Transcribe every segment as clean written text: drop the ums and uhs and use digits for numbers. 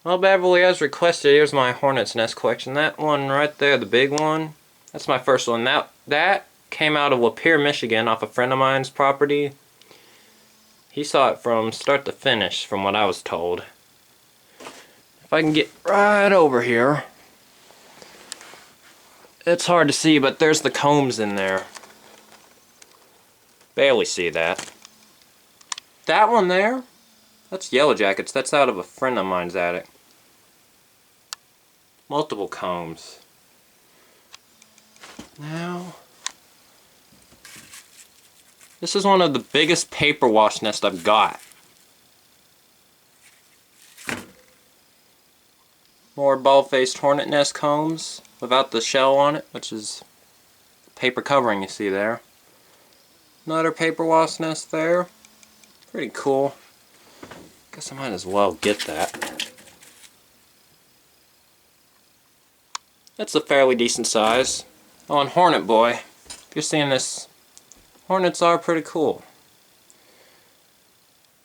Well, Beverly, as requested, here's my Hornet's Nest collection. That one right there, the big one, that's my first one. That came out of Lapeer, Michigan, off a friend of mine's property. He saw it from start to finish, from what I was told. If I can get right over here. It's hard to see, but there's the combs in there. Barely see that. That one there, that's Yellow Jackets. That's out of a friend of mine's attic. Multiple combs. Now, this is one of the biggest paper wash nests I've got. More ball-faced hornet nest combs without the shell on it, which is paper covering you see there. Another paper wash nest there. Pretty cool. Guess I might as well get that. That's a fairly decent size. Oh, and Hornet Boy. If you're seeing this, Hornets are pretty cool.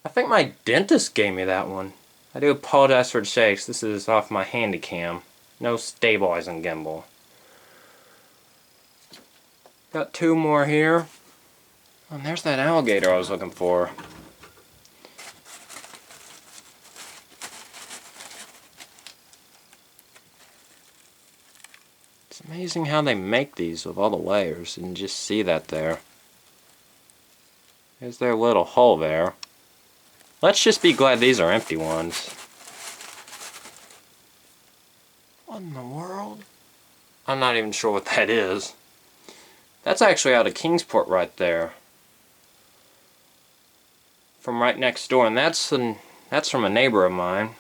I think my dentist gave me that one. I do apologize for the shakes. This is off my handy cam. No stabilizing gimbal. Got two more here. Oh, and there's that alligator I was looking for. It's amazing how they make these with all the layers, and just see that there. There's their little hole there. Let's just be glad these are empty ones. What in the world? I'm not even sure what that is. That's actually out of Kingsport right there. From right next door, and that's from a neighbor of mine.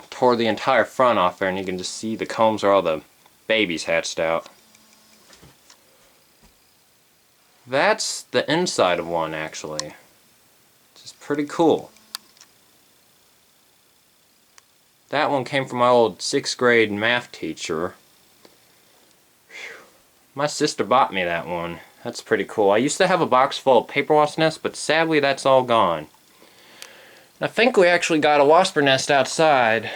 Tore the entire front off there, and you can just see the combs where all the babies hatched out. That's the inside of one, actually. Which is pretty cool. That one came from my old 6th grade math teacher. My sister bought me that one. That's pretty cool. I used to have a box full of paper wasp nests, but sadly that's all gone. I think we actually got a wasp nest outside.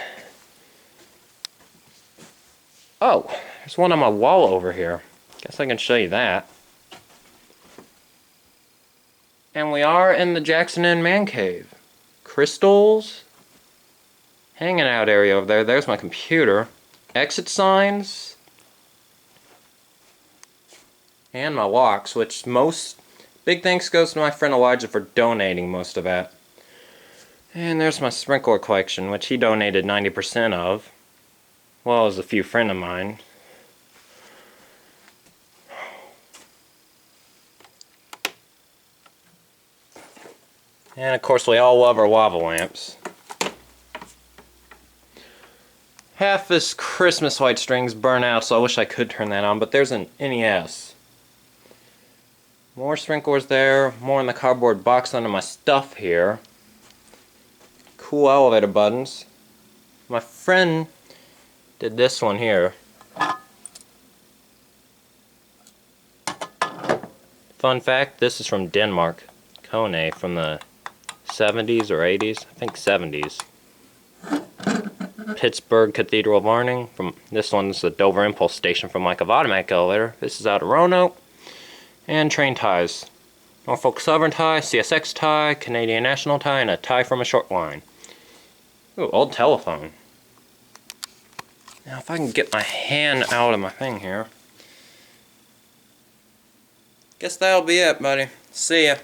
Oh, there's one on my wall over here. Guess I can show you that. And we are in the Jackson Inn man cave. Crystals. Hanging out area over there. There's my computer. Exit signs. And my locks, which big thanks goes to my friend Elijah for donating most of that. And there's my sprinkler collection, which he donated 90% of. Well, as a few friend of mine. And of course we all love our lava lamps. Half this Christmas light string's burnt out, so I wish I could turn that on, but there's an NES. More sprinklers there, more in the cardboard box under my stuff here. Cool elevator buttons. My friend did this one here. Fun fact, this is from Denmark. Kone from the 70s or 80s, I think 70s. Pittsburgh Cathedral Warning. From this one's the Dover Impulse Station from like a automatic elevator. This is out of Roanoke. And train ties. Norfolk Southern tie, CSX tie, Canadian National tie, and a tie from a short line. Ooh, old telephone. Now if I can get my hand out of my thing here. Guess that'll be it, buddy. See ya.